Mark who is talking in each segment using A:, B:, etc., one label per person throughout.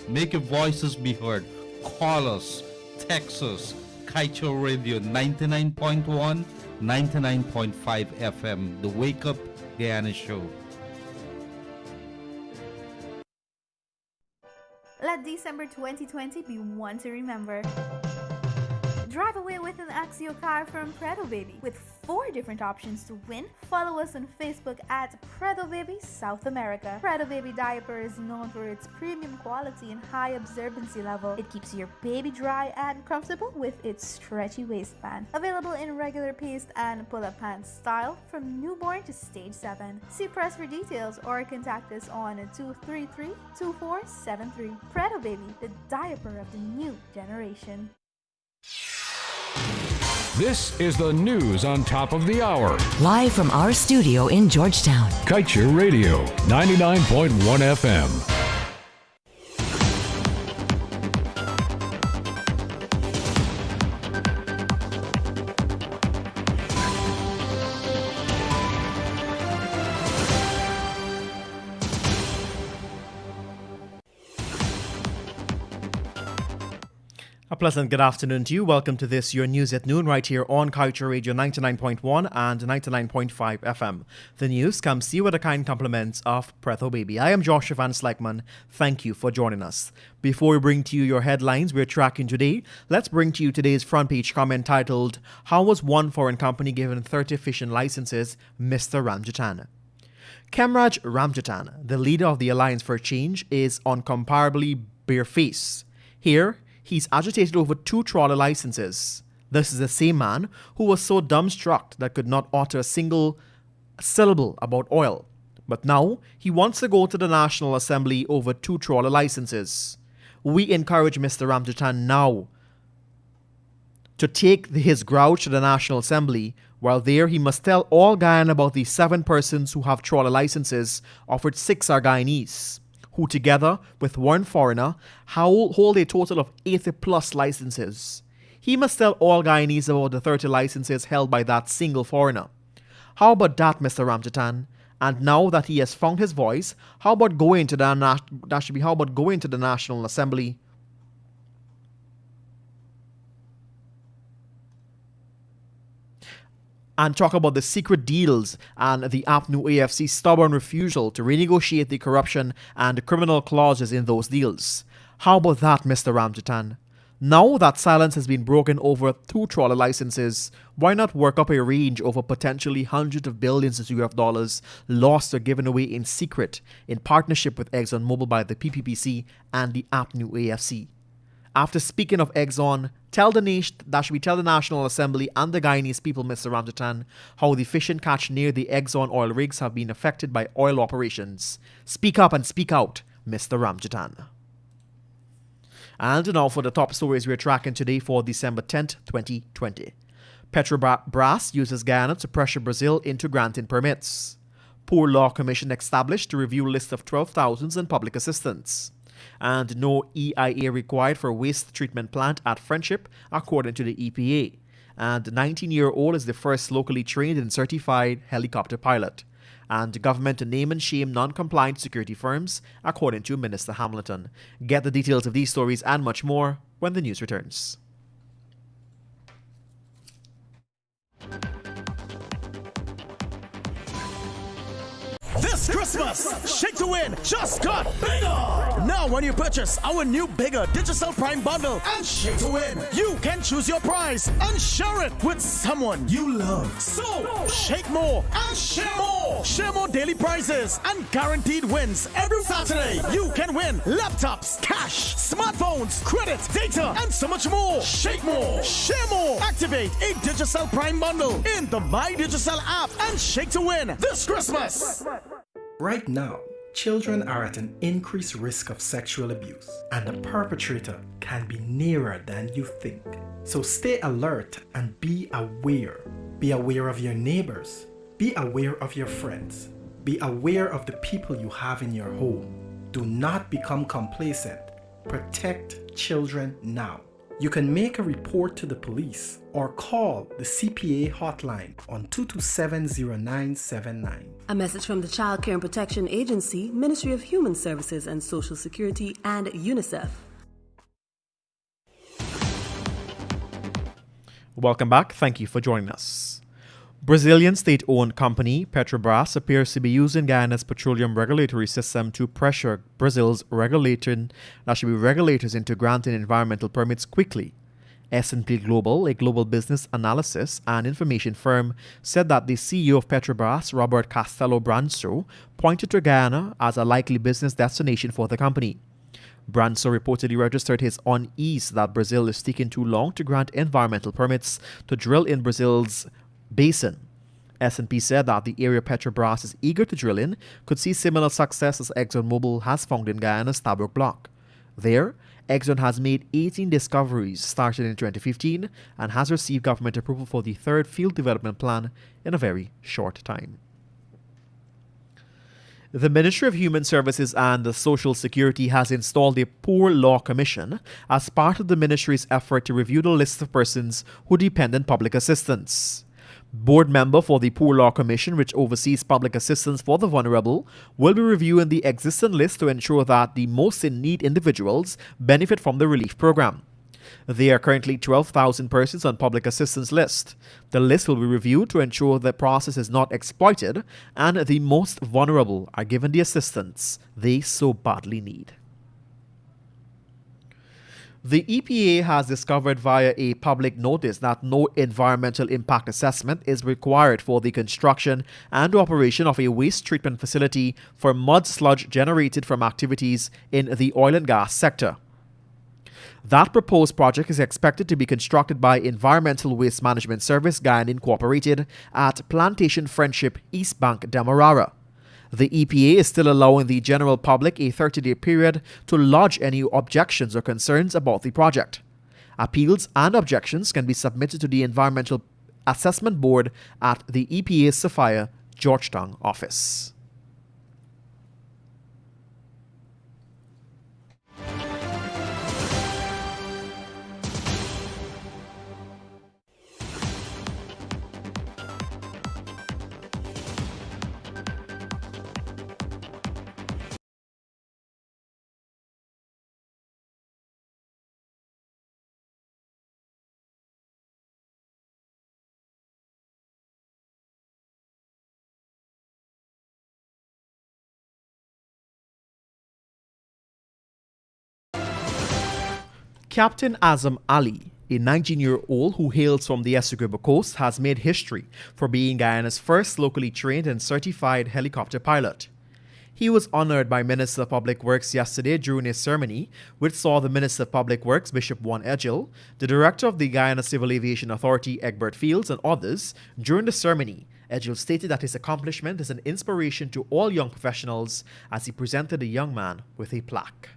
A: Make your voices be heard. Call us, text us. Kaieteur Radio 99.1, 99.5 FM. The Wake Up Guyana Show.
B: Let December 2020 be one to remember. Drive away with an Axio car from Predo Baby with 4 different options to win. Follow us on Facebook at Predo Baby South America. Predo Baby diaper is known for its premium quality and high absorbency level. It keeps your baby dry and comfortable with its stretchy waistband. Available in regular paste and pull-up pants style from newborn to stage 7. See press for details or contact us on 233-2473. Predo Baby, the diaper of the new generation.
C: This is the news on top of the hour.
D: Live from our studio in Georgetown.
C: Kaieteur Radio, 99.1 FM.
E: A pleasant good afternoon to you. Welcome to this, your news at noon, right here on Kaieteur Radio 99.1 and 99.5 FM. The news comes to you with the kind compliments of Predo Baby. I am Joshua Van Slyckman. Thank you for joining us. Before we bring to you your headlines we're tracking today, let's bring to you today's front page comment titled, How was one foreign company given 30 fishing licenses, Mr. Ramjatan? Kemraj Ramjatan, the leader of the Alliance for Change, is uncomparably barefaced. Here, he's agitated over 2 trawler licenses. This is the same man who was so dumbstruck that could not utter a single syllable about oil. But now, he wants to go to the National Assembly over 2 trawler licenses. We encourage Mr. Ramjatan now to take his grouch to the National Assembly. While there, he must tell all Guyana about the 7 persons who have trawler licenses, of which 6 are Guyanese, who together with 1 foreigner hold a total of 80 plus licenses. He must tell all Guyanese about the 30 licenses held by that single foreigner. How about that, Mr. Ramjatan? And now that he has found his voice, how about going to the National Assembly? And talk about the secret deals and the APNU AFC's stubborn refusal to renegotiate the corruption and criminal clauses in those deals. How about that, Mr. Ramjatan? Now that silence has been broken over 2 trawler licenses, why not work up a range over potentially hundreds of billions of US dollars lost or given away in secret in partnership with ExxonMobil by the PPPC and the APNU AFC? After speaking of Exxon, tell the National Assembly and the Guyanese people, Mr. Ramjatan, how the fishing catch near the Exxon oil rigs have been affected by oil operations. Speak up and speak out, Mr. Ramjatan. And now for the top stories we're tracking today for December 10th, 2020. Petrobras uses Guyana to pressure Brazil into granting permits. Poor Law Commission established to review list of 12,000 in public assistance. And no EIA required for waste treatment plant at Friendship, according to the EPA. And the 19-year-old is the first locally trained and certified helicopter pilot. And government to name and shame non-compliant security firms, according to Minister Hamilton. Get the details of these stories and much more when the news returns.
F: This Christmas, Shake to Win just got bigger! Now when you purchase our new bigger Digital Prime bundle and Shake to Win, you can choose your prize and share it with someone you love. So, shake more and share more! Share more daily prizes and guaranteed wins every Saturday. You can win laptops, cash, smartphones, credit, data, and so much more. Shake more, share more. Activate a Digital Prime bundle in the My Digital app and Shake to Win this Christmas.
G: Right now, children are at an increased risk of sexual abuse, and the perpetrator can be nearer than you think. So stay alert and be aware. Be aware of your neighbors. Be aware of your friends. Be aware of the people you have in your home. Do not become complacent. Protect children now. You can make a report to the police or call the CPA hotline on 2270979.
H: A message from the Child Care and Protection Agency, Ministry of Human Services and Social Security, and UNICEF.
E: Welcome back. Thank you for joining us. Brazilian state-owned company Petrobras appears to be using Guyana's petroleum regulatory system to pressure Brazil's regulators into granting environmental permits quickly. S&P Global, a global business analysis and information firm, said that the CEO of Petrobras, Robert Castelo Branco, pointed to Guyana as a likely business destination for the company. Branco reportedly registered his unease that Brazil is taking too long to grant environmental permits to drill in Brazil's basin. S&P said that the area Petrobras is eager to drill in could see similar success as ExxonMobil has found in Guyana's Stabroek Block. There, Exxon has made 18 discoveries started in 2015 and has received government approval for the third field development plan in a very short time. The Ministry of Human Services and Social Security has installed a Poor Law Commission as part of the ministry's effort to review the list of persons who depend on public assistance. Board member for the Poor Law Commission, which oversees public assistance for the vulnerable, will be reviewing the existing list to ensure that the most in need individuals benefit from the relief program. There are currently 12,000 persons on public assistance list. The list will be reviewed to ensure the process is not exploited and the most vulnerable are given the assistance they so badly need. The EPA has discovered via a public notice that no environmental impact assessment is required for the construction and operation of a waste treatment facility for mud sludge generated from activities in the oil and gas sector. That proposed project is expected to be constructed by Environmental Waste Management Service Guyana Incorporated at Plantation Friendship, East Bank, Demerara. The EPA is still allowing the general public a 30-day period to lodge any objections or concerns about the project. Appeals and objections can be submitted to the Environmental Assessment Board at the EPA's Sophia, Georgetown office. Captain Azam Ali, a 19-year-old who hails from the Essequibo coast, has made history for being Guyana's first locally trained and certified helicopter pilot. He was honored by Minister of Public Works yesterday during a ceremony which saw the Minister of Public Works, Bishop Juan Edgel, the Director of the Guyana Civil Aviation Authority, Egbert Fields, and others. During the ceremony, Edgel stated that his accomplishment is an inspiration to all young professionals as he presented the young man with a plaque.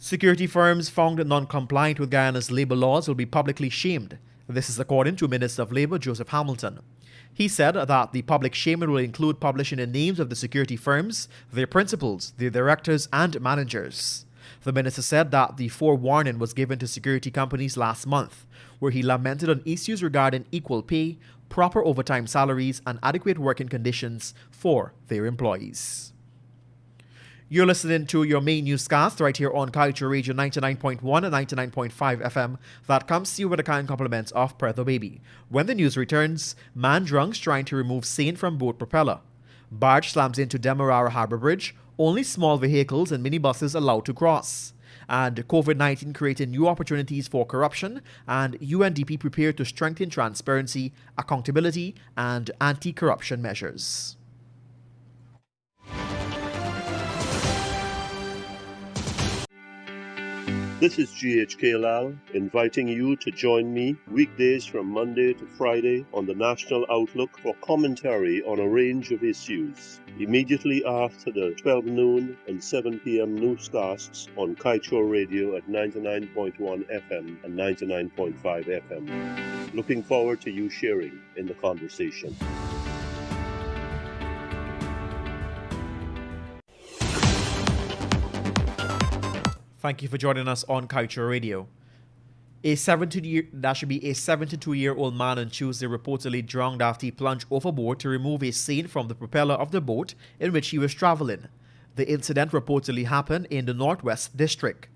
E: Security firms found non-compliant with Guyana's labor laws will be publicly shamed. This is according to Minister of Labor Joseph Hamilton. He said that the public shaming will include publishing the names of the security firms, their principals, their directors, and managers. The minister said that the forewarning was given to security companies last month, where he lamented on issues regarding equal pay, proper overtime salaries, and adequate working conditions for their employees. You're listening to your main newscast right here on Kaieteur Radio 99.1 and 99.5 FM that comes to you with the kind compliments of Pretho Baby. When the news returns, man drunks trying to remove seine from boat propeller. Barge slams into Demerara Harbour Bridge, only small vehicles and minibuses allowed to cross. And COVID-19 creating new opportunities for corruption, and UNDP prepared to strengthen transparency, accountability, and anti-corruption measures.
I: This is GHK Lal inviting you to join me weekdays from Monday to Friday on the National Outlook for commentary on a range of issues. Immediately after the 12 noon and 7 p.m. newscasts on Kaieteur Radio at 99.1 FM and 99.5 FM. Looking forward to you sharing in the conversation.
E: Thank you for joining us on Kaieteur Radio. A 72-year-old man on Tuesday reportedly drowned after he plunged overboard to remove a seine from the propeller of the boat in which he was traveling. The incident reportedly happened in the Northwest District.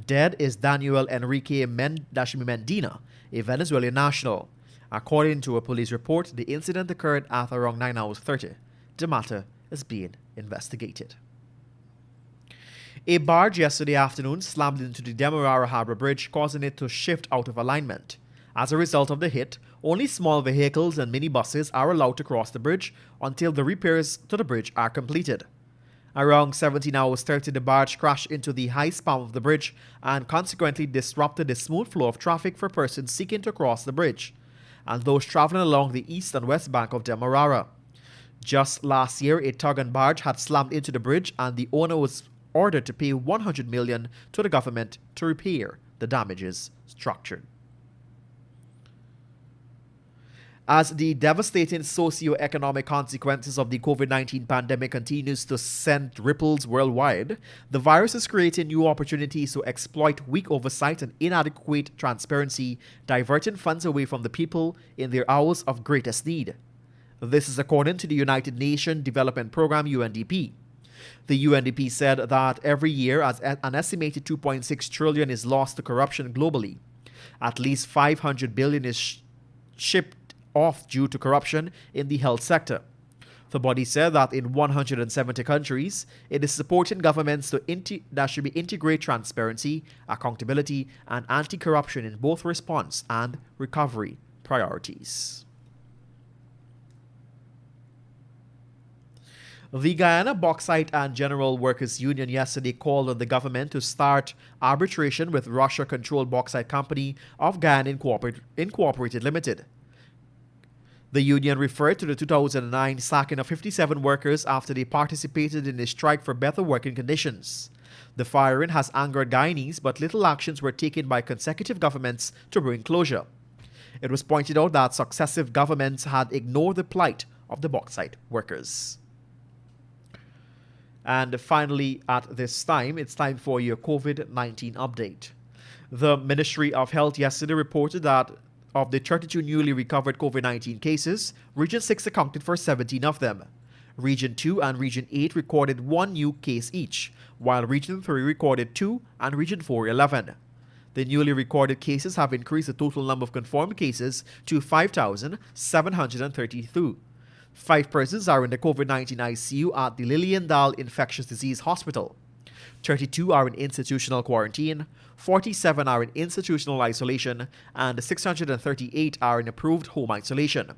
E: Dead is Daniel Enrique Mendina, a Venezuelan national. According to a police report, the incident occurred at around 9:30. The matter is being investigated. A barge yesterday afternoon slammed into the Demerara Harbour Bridge, causing it to shift out of alignment. As a result of the hit, only small vehicles and minibuses are allowed to cross the bridge until the repairs to the bridge are completed. Around 17:30, the barge crashed into the high span of the bridge and consequently disrupted the smooth flow of traffic for persons seeking to cross the bridge and those traveling along the east and west bank of Demerara. Just last year, a tug and barge had slammed into the bridge and the owner was ordered to pay $100 million to the government to repair the damages structured. As the devastating socio-economic consequences of the COVID-19 pandemic continues to send ripples worldwide, the virus is creating new opportunities to exploit weak oversight and inadequate transparency, diverting funds away from the people in their hours of greatest need. This is according to the United Nations Development Programme (UNDP). The UNDP said that every year an estimated $2.6 trillion is lost to corruption globally. At least $500 billion is shipped off due to corruption in the health sector. The body said that in 170 countries, it is supporting governments that should integrate transparency, accountability, and anti-corruption in both response and recovery priorities. The Guyana Bauxite and General Workers Union yesterday called on the government to start arbitration with Russia-controlled bauxite company of Guyana Incorporated Limited. The union referred to the 2009 sacking of 57 workers after they participated in a strike for better working conditions. The firing has angered Guyanese, but little actions were taken by consecutive governments to bring closure. It was pointed out that successive governments had ignored the plight of the bauxite workers. And finally, at this time, it's time for your COVID-19 update. The Ministry of Health yesterday reported that of the 32 newly recovered COVID-19 cases, Region 6 accounted for 17 of them. Region 2 and Region 8 recorded 1 new case each, while Region 3 recorded 2 and Region 4 11. The newly recorded cases have increased the total number of confirmed cases to 5,732. 5 persons are in the COVID-19 ICU at the Liliendahl Infectious Disease Hospital. 32 are in institutional quarantine, 47 are in institutional isolation, and 638 are in approved home isolation.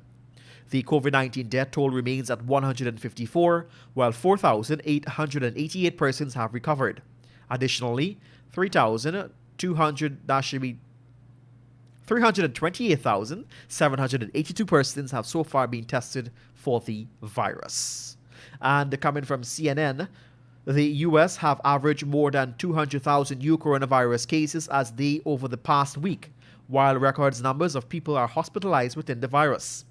E: The COVID-19 death toll remains at 154, while 4,888 persons have recovered. Additionally, 328,782 persons have so far been tested for the virus. And coming from CNN, the U.S. have averaged more than 200,000 new coronavirus cases as day over the past week, while record numbers of people are hospitalized within the virus.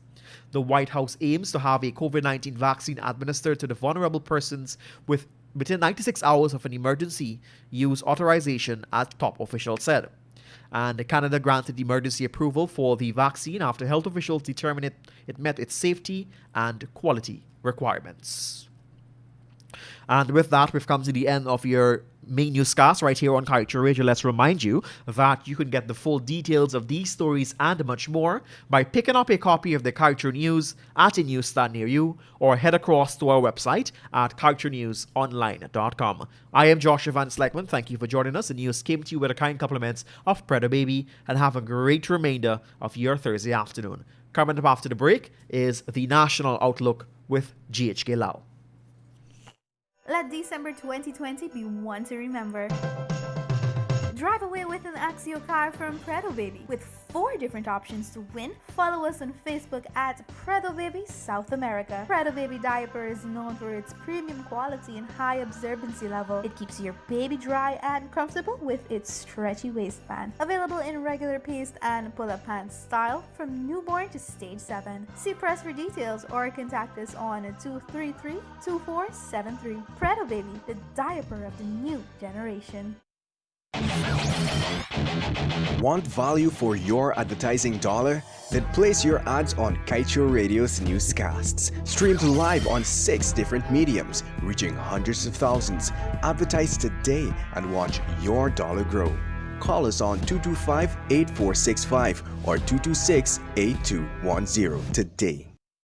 E: The White House aims to have a COVID-19 vaccine administered to the vulnerable persons within 96 hours of an emergency use authorization, as top officials said. And Canada granted emergency approval for the vaccine after health officials determined it met its safety and quality requirements. And with that, we've come to the end of your main newscast right here on Kaieteur Radio. Let's remind you that you can get the full details of these stories and much more by picking up a copy of the Kaieteur News at a newsstand near you, or head across to our website at kaieteurnewsonline.com. I am Joshua Van Sleckman. Thank you for joining us. The news came to you with a kind compliments of Predator Baby, and have a great remainder of your Thursday afternoon. Coming up after the break is the National Outlook with GHK Lau.
B: Let December 2020 be one to remember. Drive away with an Axio car from Predator Baby with 4 different options to win. Follow us on Facebook at Predator Baby South America. Predator Baby diaper is known for its premium quality and high absorbency level. It keeps your baby dry and comfortable with its stretchy waistband. Available in regular paste and pull-up pants style from newborn to stage 7. See press for details or contact us on 233-2473. Predator Baby, the diaper of the new generation.
J: Want value for your advertising dollar? Then place your ads on Kaieteur Radio's newscasts. Streamed live on 6 different mediums, reaching hundreds of thousands. Advertise today and watch your dollar grow. Call us on 225-8465 or 226-8210 today.